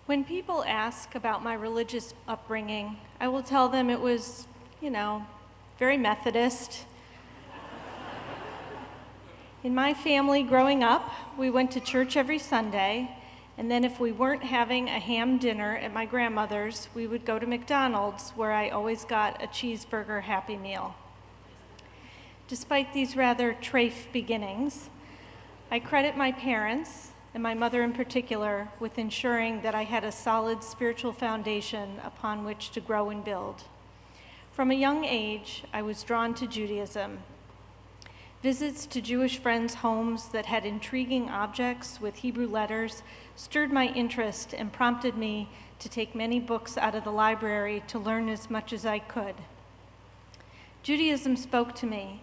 When people ask about my religious upbringing, I will tell them it was, very Methodist. In my family growing up, we went to church every Sunday, and then if we weren't having a ham dinner at my grandmother's, we would go to McDonald's, where I always got a cheeseburger Happy Meal. Despite these rather trafe beginnings, I credit my parents, and my mother in particular, with ensuring that I had a solid spiritual foundation upon which to grow and build. From a young age, I was drawn to Judaism. Visits to Jewish friends' homes that had intriguing objects with Hebrew letters stirred my interest and prompted me to take many books out of the library to learn as much as I could. Judaism spoke to me.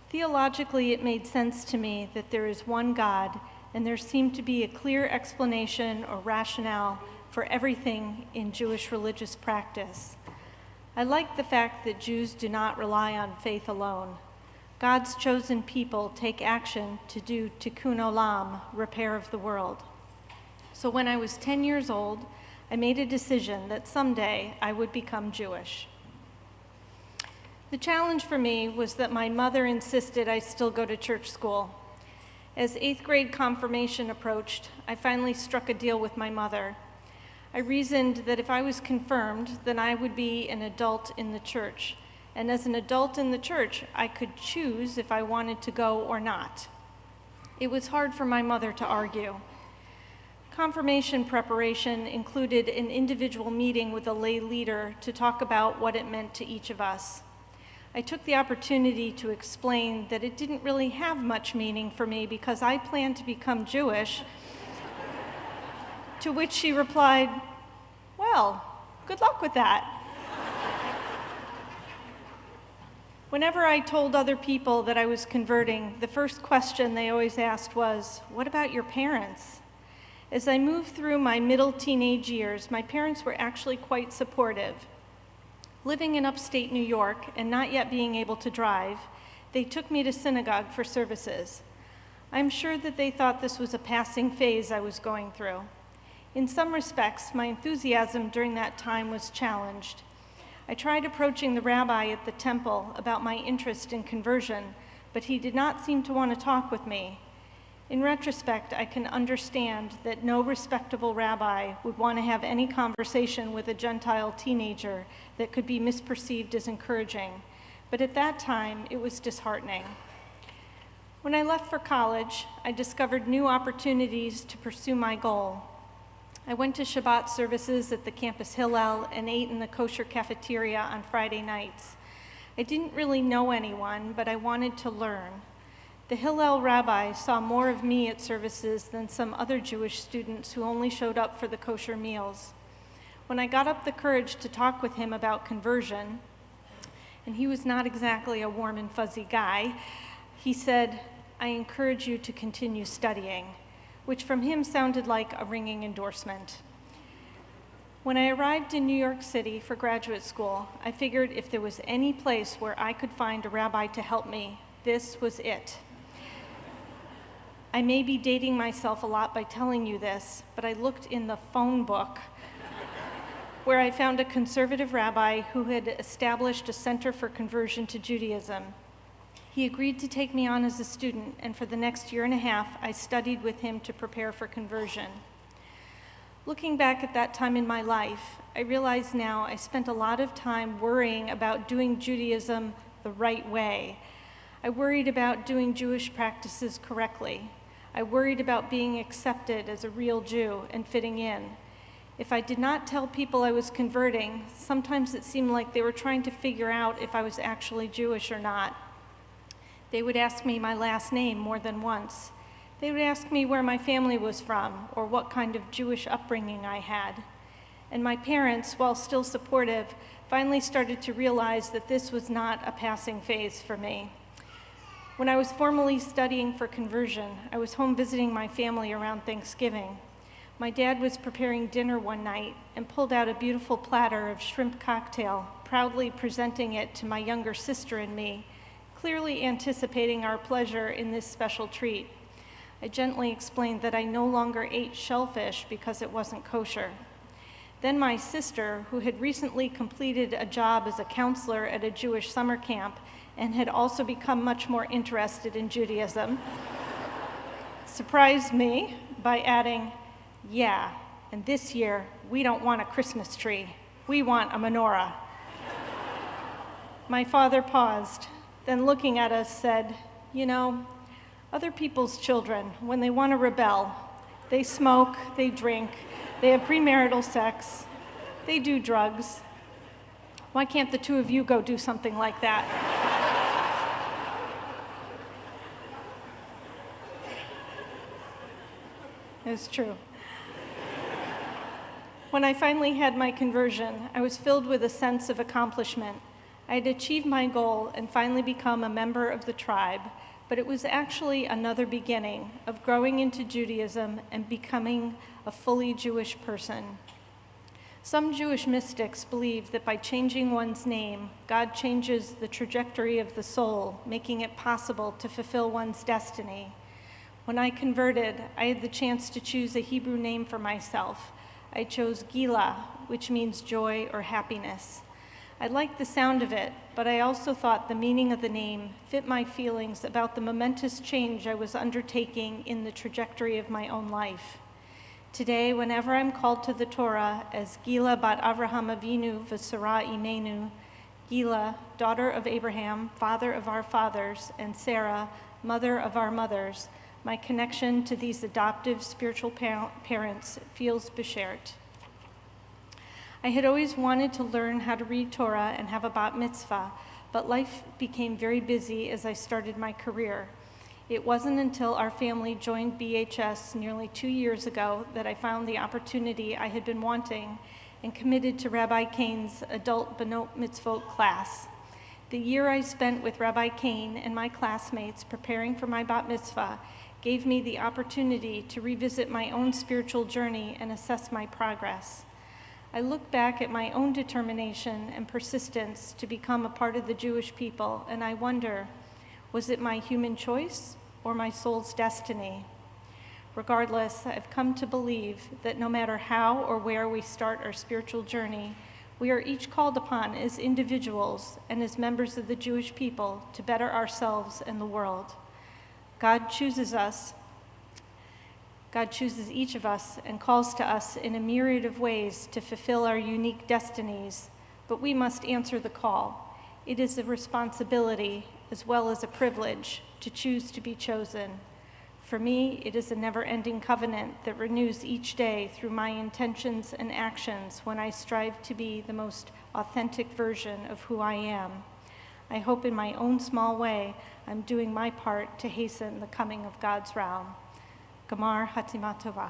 Theologically, it made sense to me that there is one God, and there seemed to be a clear explanation or rationale for everything in Jewish religious practice. I like the fact that Jews do not rely on faith alone. God's chosen people take action to do tikkun olam, repair of the world. So when I was 10 years old, I made a decision that someday I would become Jewish. The challenge for me was that my mother insisted I still go to church school. As 8th grade confirmation approached, I finally struck a deal with my mother. I reasoned that if I was confirmed, then I would be an adult in the church. And as an adult in the church, I could choose if I wanted to go or not. It was hard for my mother to argue. Confirmation preparation included an individual meeting with a lay leader to talk about what it meant to each of us. I took the opportunity to explain that it didn't really have much meaning for me because I planned to become Jewish, to which she replied, "Well, good luck with that." Whenever I told other people that I was converting, the first question they always asked was, "What about your parents?" As I moved through my middle teenage years, my parents were actually quite supportive. Living in upstate New York and not yet being able to drive, they took me to synagogue for services. I'm sure that they thought this was a passing phase I was going through. In some respects, my enthusiasm during that time was challenged. I tried approaching the rabbi at the temple about my interest in conversion, but he did not seem to want to talk with me. In retrospect, I can understand that no respectable rabbi would want to have any conversation with a Gentile teenager that could be misperceived as encouraging, but at that time, it was disheartening. When I left for college, I discovered new opportunities to pursue my goal. I went to Shabbat services at the campus Hillel and ate in the kosher cafeteria on Friday nights. I didn't really know anyone, but I wanted to learn. The Hillel rabbi saw more of me at services than some other Jewish students who only showed up for the kosher meals. When I got up the courage to talk with him about conversion, and he was not exactly a warm and fuzzy guy, he said, "I encourage you to continue studying," which from him sounded like a ringing endorsement. When I arrived in New York City for graduate school, I figured if there was any place where I could find a rabbi to help me, this was it. I may be dating myself a lot by telling you this, but I looked in the phone book where I found a conservative rabbi who had established a center for conversion to Judaism. He agreed to take me on as a student, and for the next year and a half, I studied with him to prepare for conversion. Looking back at that time in my life, I realize now I spent a lot of time worrying about doing Judaism the right way. I worried about doing Jewish practices correctly. I worried about being accepted as a real Jew and fitting in. If I did not tell people I was converting, sometimes it seemed like they were trying to figure out if I was actually Jewish or not. They would ask me my last name more than once. They would ask me where my family was from or what kind of Jewish upbringing I had. And my parents, while still supportive, finally started to realize that this was not a passing phase for me. When I was formally studying for conversion, I was home visiting my family around Thanksgiving. My dad was preparing dinner one night and pulled out a beautiful platter of shrimp cocktail, proudly presenting it to my younger sister and me, clearly anticipating our pleasure in this special treat. I gently explained that I no longer ate shellfish because it wasn't kosher. Then my sister, who had recently completed a job as a counselor at a Jewish summer camp and had also become much more interested in Judaism, surprised me by adding, "Yeah, and this year we don't want a Christmas tree, we want a menorah." My father paused, then looking at us said, "You know, other people's children, when they want to rebel, they smoke, they drink, they have premarital sex, they do drugs. Why can't the two of you go do something like that?" It's true. When I finally had my conversion, I was filled with a sense of accomplishment. I had achieved my goal and finally become a member of the tribe, but it was actually another beginning of growing into Judaism and becoming a fully Jewish person. Some Jewish mystics believe that by changing one's name, God changes the trajectory of the soul, making it possible to fulfill one's destiny. When I converted, I had the chance to choose a Hebrew name for myself. I chose Gila, which means joy or happiness. I liked the sound of it, but I also thought the meaning of the name fit my feelings about the momentous change I was undertaking in the trajectory of my own life. Today, whenever I'm called to the Torah as Gila bat Avraham Avinu v'Sarah imenu, Gila, daughter of Abraham, father of our fathers, and Sarah, mother of our mothers, my connection to these adoptive spiritual parents feels beshert. I had always wanted to learn how to read Torah and have a bat mitzvah, but life became very busy as I started my career. It wasn't until our family joined BHS nearly 2 years ago that I found the opportunity I had been wanting and committed to Rabbi Kane's adult Banot Mitzvot class. The year I spent with Rabbi Kane and my classmates preparing for my bat mitzvah gave me the opportunity to revisit my own spiritual journey and assess my progress. I look back at my own determination and persistence to become a part of the Jewish people, and I wonder, was it my human choice or my soul's destiny? Regardless, I've come to believe that no matter how or where we start our spiritual journey, we are each called upon as individuals and as members of the Jewish people to better ourselves and the world. God chooses each of us and calls to us in a myriad of ways to fulfill our unique destinies, but we must answer the call. It is a responsibility as well as a privilege to choose to be chosen. For me, it is a never-ending covenant that renews each day through my intentions and actions when I strive to be the most authentic version of who I am. I hope in my own small way I'm doing my part to hasten the coming of God's realm. Gamar Hatima Tova.